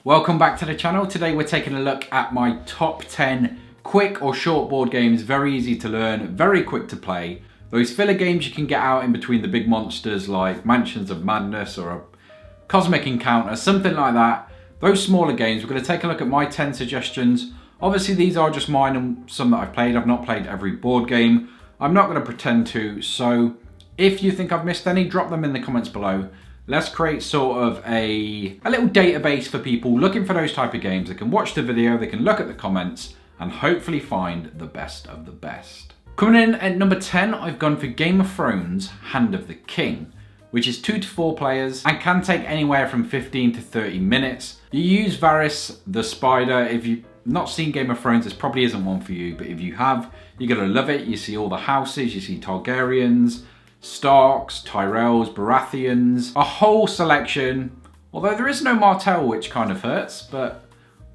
Welcome back to the channel. Today we're taking a look at my top 10 quick or short board games, very easy to learn, very quick to play. Those filler games you can get out in between the big monsters like Mansions of Madness or a Cosmic Encounter, something like that. Those smaller games, we're going to take a look at my 10 suggestions. Obviously these are just mine and some that I've played. I've not played every board game. I'm not going to pretend to, so if you think I've missed any, drop them in the comments below. Let's create sort of a little database for people looking for those type of games. They can watch the video, they can look at the comments, and hopefully find the best of the best. Coming in at number 10, I've gone for Game of Thrones Hand of the King, which is 2 to 4 players and can take anywhere from 15 to 30 minutes. You use Varys the Spider. If you've not seen Game of Thrones, this probably isn't one for you, but if you have, you're gonna love it. You see all the houses, you see Targaryens, Starks, Tyrells, Baratheons, a whole selection. Although there is no Martell, which kind of hurts, but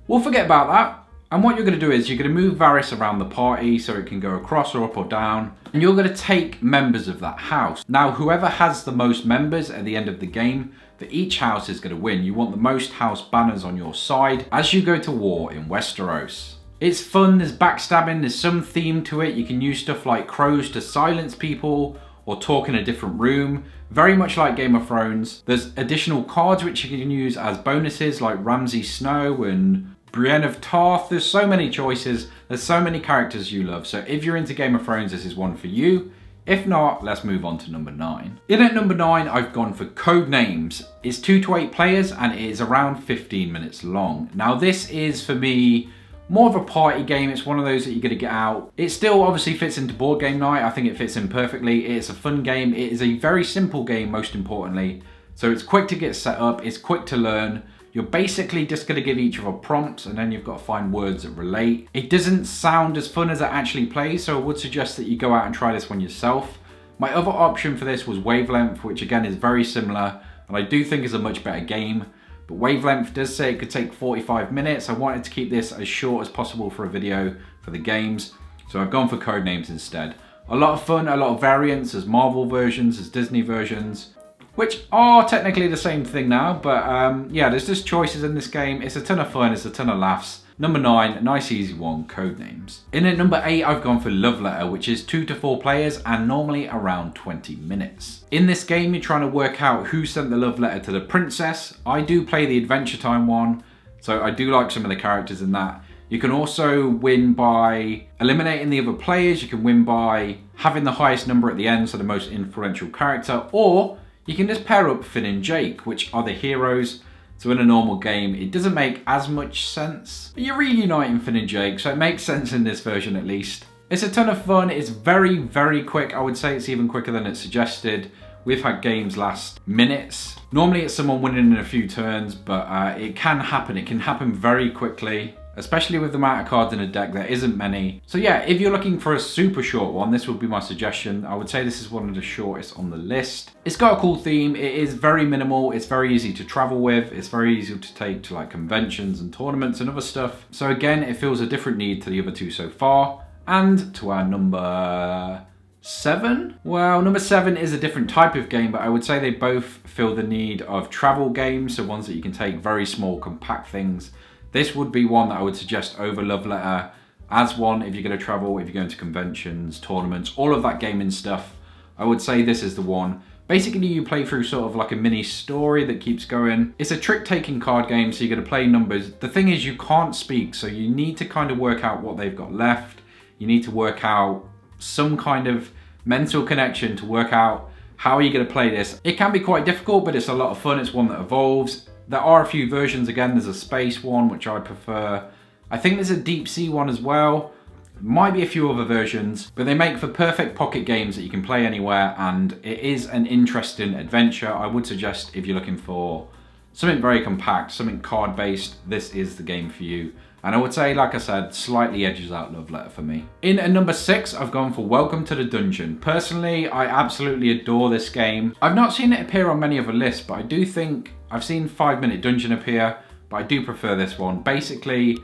we'll forget about that. And what you're going to do is you're going to move Varys around the party so it can go across or up or down. And you're going to take members of that house. Now, whoever has the most members at the end of the game, for each house is going to win. You want the most house banners on your side as you go to war in Westeros. It's fun, there's backstabbing, there's some theme to it. You can use stuff like crows to silence people, or talk in a different room, very much like Game of Thrones. There's additional cards which you can use as bonuses like Ramsay Snow and Brienne of Tarth. There's so many choices, there's so many characters you love. So if you're into Game of Thrones, this is one for you. If not, let's move on to number 9. In at number 9, I've gone for Codenames. It's 2 to 8 players and it is around 15 minutes long. Now this is for me more of a party game. It's one of those that you're going to get out. It still obviously fits into board game night. I think it fits in perfectly. It's a fun game. It is a very simple game, most importantly. So it's quick to get set up. It's quick to learn. You're basically just going to give each other prompts and then you've got to find words that relate. It doesn't sound as fun as it actually plays, so I would suggest that you go out and try this one yourself. My other option for this was Wavelength, which again is very similar and I do think is a much better game. But Wavelength does say it could take 45 minutes. I wanted to keep this as short as possible for a video for the games. So I've gone for Codenames instead. A lot of fun, a lot of variants. There's Marvel versions, there's Disney versions, which are technically the same thing now. But yeah, there's just choices in this game. It's a ton of fun, it's a ton of laughs. Number 9, a nice easy one, Codenames. In at number 8, I've gone for Love Letter, which is 2 to 4 players and normally around 20 minutes. In this game, you're trying to work out who sent the love letter to the princess. I do play the Adventure Time one, so I do like some of the characters in that. You can also win by eliminating the other players. You can win by having the highest number at the end, so the most influential character, or you can just pair up Finn and Jake, which are the heroes. So in a normal game, it doesn't make as much sense, but you're reuniting Finn and Jake, so it makes sense in this version at least. It's a ton of fun, it's very, very quick. I would say it's even quicker than it's suggested. We've had games last minutes. Normally it's someone winning in a few turns, but it can happen. It can happen very quickly, especially with the amount of cards in a deck. There isn't many. So yeah, if you're looking for a super short one, this would be my suggestion. I would say this is one of the shortest on the list. It's got a cool theme. It is very minimal. It's very easy to travel with. It's very easy to take to like conventions and tournaments and other stuff. So again, it fills a different need to the other two so far. And to our number 7? Well, number 7 is a different type of game, but I would say they both fill the need of travel games. So ones that you can take very small, compact things. This would be one that I would suggest over Love Letter as one if you're going to travel, if you're going to conventions, tournaments, all of that gaming stuff. I would say this is the one. Basically, you play through sort of like a mini story that keeps going. It's a trick-taking card game, so you're going to play numbers. The thing is, you can't speak, so you need to kind of work out what they've got left. You need to work out some kind of mental connection to work out how are you going to play this. It can be quite difficult, but it's a lot of fun. It's one that evolves. There are a few versions. Again, there's a space one, which I prefer. I think there's a deep sea one as well. Might be a few other versions, but they make for perfect pocket games that you can play anywhere, and it is an interesting adventure. I would suggest if you're looking for something very compact, something card-based, this is the game for you. And I would say, like I said, slightly edges out Love Letter for me. In at number 6, I've gone for Welcome to the Dungeon. Personally, I absolutely adore this game. I've not seen it appear on many other lists, but I do think I've seen 5 Minute Dungeon appear, but I do prefer this one. Basically,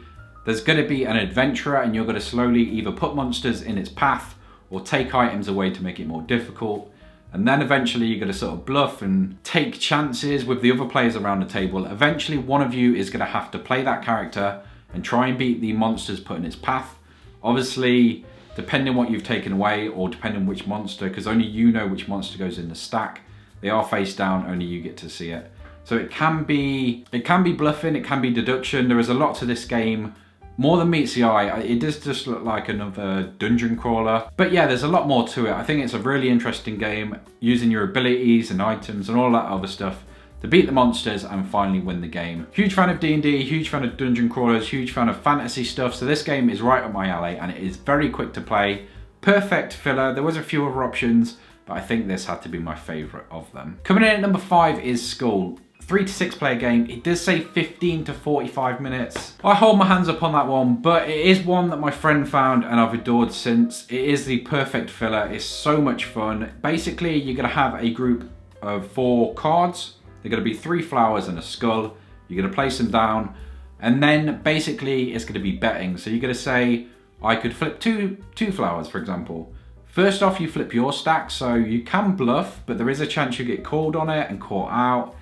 there's going to be an adventurer and you're going to slowly either put monsters in its path or take items away to make it more difficult. And then eventually you're going to sort of bluff and take chances with the other players around the table. Eventually one of you is going to have to play that character and try and beat the monsters put in its path. Obviously, depending on what you've taken away or depending on which monster, because only you know which monster goes in the stack. They are face down, only you get to see it. So it can be bluffing, it can be deduction. There is a lot to this game. More than meets the eye. It does just look like another dungeon crawler. But yeah, there's a lot more to it. I think it's a really interesting game, using your abilities and items and all that other stuff to beat the monsters and finally win the game. Huge fan of D&D, huge fan of dungeon crawlers, huge fan of fantasy stuff. So this game is right up my alley and it is very quick to play. Perfect filler. There was a few other options, but I think this had to be my favorite of them. Coming in at number 5 is Skull. 3 to 6 player game. It does say 15 to 45 minutes. I hold my hands up on that one, but it is one that my friend found and I've adored since. It is the perfect filler. It's so much fun. Basically, you're gonna have a group of 4 cards. They're gonna be 3 flowers and a skull. You're gonna place them down, and then basically it's gonna be betting. So you're gonna say, I could flip two flowers, for example. First off, you flip your stack, so you can bluff, but there is a chance you get called on it and caught out,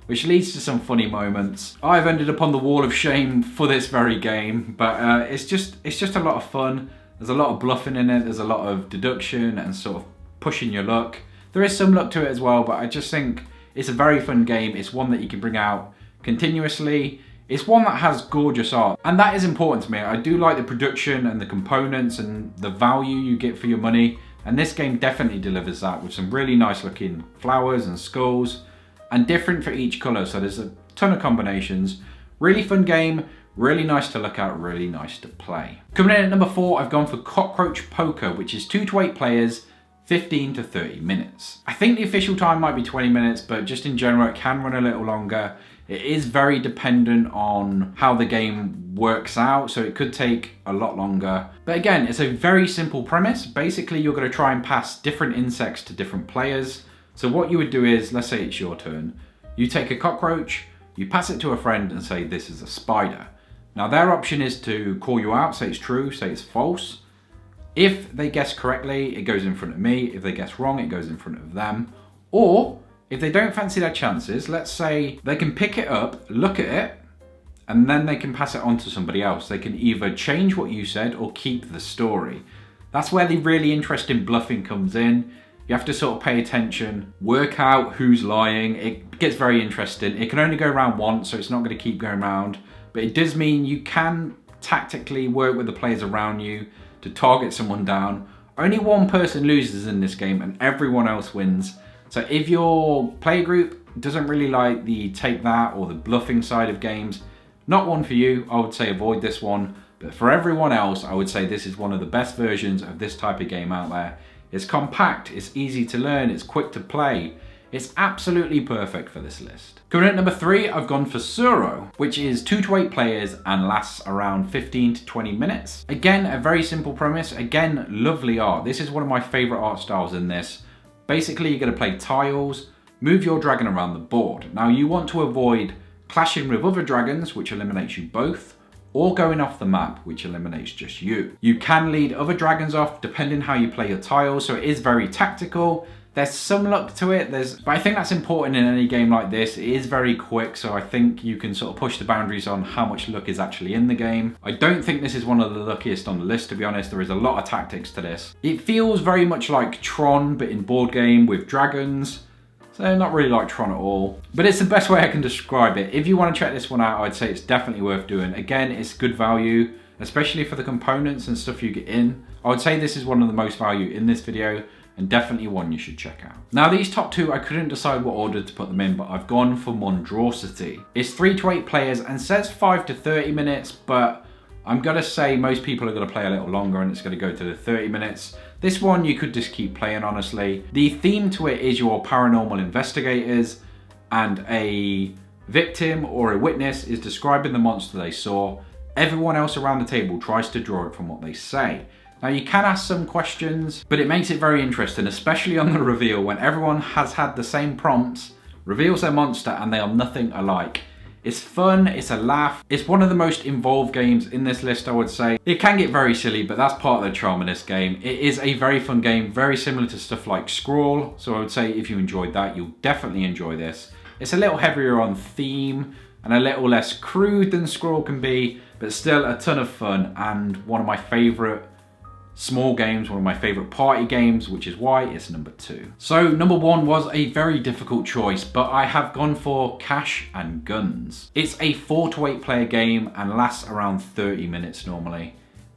which leads to some funny moments. I've ended up on the wall of shame for this very game, but it's just a lot of fun. There's a lot of bluffing in it, there's a lot of deduction and sort of pushing your luck. There is some luck to it as well, but I just think it's a very fun game. It's one that you can bring out continuously. It's one that has gorgeous art, and that is important to me. I do like the production and the components and the value you get for your money, and this game definitely delivers that with some really nice looking flowers and skulls, and different for each color, so there's a ton of combinations. Really fun game, really nice to look at, really nice to play. Coming in at number 4, I've gone for Cockroach Poker, which is 2 to 8 players, 15 to 30 minutes. I think the official time might be 20 minutes, but just in general, it can run a little longer. It is very dependent on how the game works out, so it could take a lot longer. But again, it's a very simple premise. Basically, you're gonna try and pass different insects to different players. So what you would do is, let's say it's your turn. You take a cockroach, you pass it to a friend and say, this is a spider. Now their option is to call you out, say it's true, say it's false. If they guess correctly, it goes in front of me. If they guess wrong, it goes in front of them. Or if they don't fancy their chances, let's say they can pick it up, look at it, and then they can pass it on to somebody else. They can either change what you said or keep the story. That's where the really interesting bluffing comes in. You have to sort of pay attention, work out who's lying. It gets very interesting. It can only go around once, so it's not going to keep going around. But it does mean you can tactically work with the players around you to target someone down. Only one person loses in this game and everyone else wins. So if your player group doesn't really like the take that or the bluffing side of games, not one for you. I would say avoid this one. But for everyone else, I would say this is one of the best versions of this type of game out there. It's compact, it's easy to learn, it's quick to play. It's absolutely perfect for this list. Coming in at number 3, I've gone for Tsuro, which is 2 to 8 players and lasts around 15 to 20 minutes. Again, a very simple premise. Again, lovely art. This is one of my favorite art styles in this. Basically, you're gonna play tiles, move your dragon around the board. Now you want to avoid clashing with other dragons, which eliminates you both, or going off the map, which eliminates just you. You can lead other dragons off depending how you play your tiles, so it is very tactical. There's some luck to it, but I think that's important in any game like this. It is very quick, so I think you can sort of push the boundaries on how much luck is actually in the game. I don't think this is one of the luckiest on the list, to be honest. There is a lot of tactics to this. It feels very much like Tron, but in board game with dragons. So not really like Tron at all, but it's the best way I can describe it. If you want to check this one out, I'd say it's definitely worth doing. Again, it's good value, especially for the components and stuff you get in. I would say this is one of the most value in this video, and definitely one you should check out. Now these top 2, I couldn't decide what order to put them in, but I've gone for Monstrosity. It's 3 to 8 players and says 5 to 30 minutes, but I'm gonna say most people are gonna play a little longer and it's gonna go to the 30 minutes. This one you could just keep playing, honestly. The theme to it is your paranormal investigators, and a victim or a witness is describing the monster they saw. Everyone else around the table tries to draw it from what they say. Now you can ask some questions, but it makes it very interesting, especially on the reveal when everyone has had the same prompts, reveals their monster and they are nothing alike. It's fun, it's a laugh. It's one of the most involved games in this list, I would say. It can get very silly, but that's part of the charm of this game. It is a very fun game, very similar to stuff like Scrawl. So I would say if you enjoyed that, you'll definitely enjoy this. It's a little heavier on theme and a little less crude than Scrawl can be, but still a ton of fun and one of my favorite small games, one of my favorite party games, which is why it's number 2. So number 1 was a very difficult choice, but I have gone for Cash and Guns. It's a 4 to 8 player game and lasts around 30 minutes normally.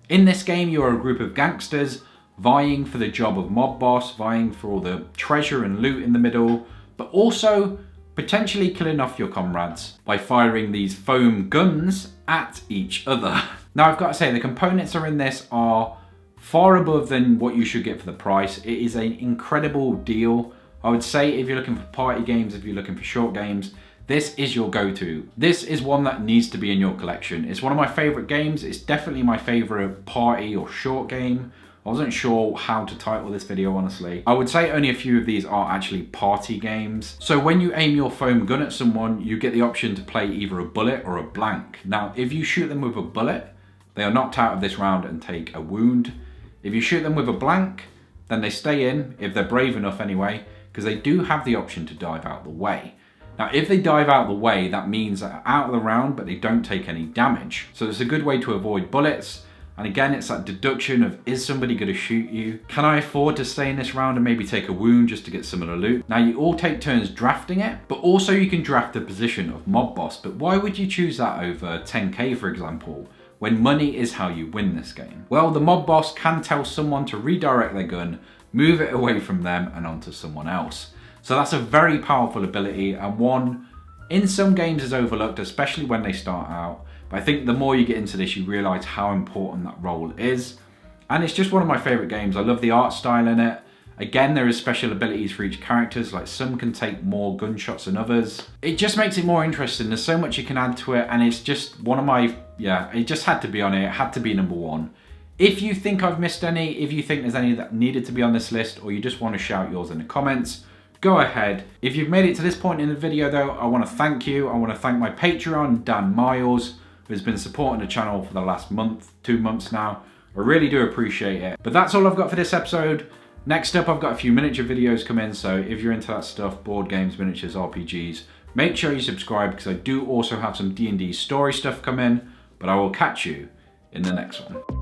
In this game, you are a group of gangsters vying for the job of mob boss, vying for all the treasure and loot in the middle, but also potentially killing off your comrades by firing these foam guns at each other. Now I've got to say, the components are in this are far above than what you should get for the price. It is an incredible deal. I would say if you're looking for party games, if you're looking for short games, this is your go-to. This is one that needs to be in your collection. It's one of my favorite games. It's definitely my favorite party or short game. I wasn't sure how to title this video, honestly. I would say only a few of these are actually party games. So when you aim your foam gun at someone, you get the option to play either a bullet or a blank. Now, if you shoot them with a bullet, they are knocked out of this round and take a wound. If you shoot them with a blank, then they stay in, if they're brave enough anyway, because they do have the option to dive out of the way. Now, if they dive out of the way, that means they're out of the round, but they don't take any damage. So it's a good way to avoid bullets. And again, it's that deduction of, is somebody gonna shoot you? Can I afford to stay in this round and maybe take a wound just to get some of the loot? Now, you all take turns drafting it, but also you can draft the position of mob boss. But why would you choose that over 10k, for example, when money is how you win this game? Well, the mob boss can tell someone to redirect their gun, move it away from them and onto someone else. So that's a very powerful ability, and one in some games is overlooked, especially when they start out. But I think the more you get into this, you realize how important that role is. And it's just one of my favorite games. I love the art style in it. Again, there is special abilities for each characters, like some can take more gunshots than others. It just makes it more interesting. There's so much you can add to it, and it's just one of my, it just had to be on it. It had to be number 1. If you think I've missed any, if you think there's any that needed to be on this list, or you just want to shout yours in the comments, go ahead. If you've made it to this point in the video though, I want to thank you. I want to thank my Patreon, Dan Miles, who's been supporting the channel for the last month, 2 months now. I really do appreciate it. But that's all I've got for this episode. Next up, I've got a few miniature videos coming, so if you're into that stuff, board games, miniatures, RPGs, make sure you subscribe, because I do also have some D&D story stuff coming, but I will catch you in the next one.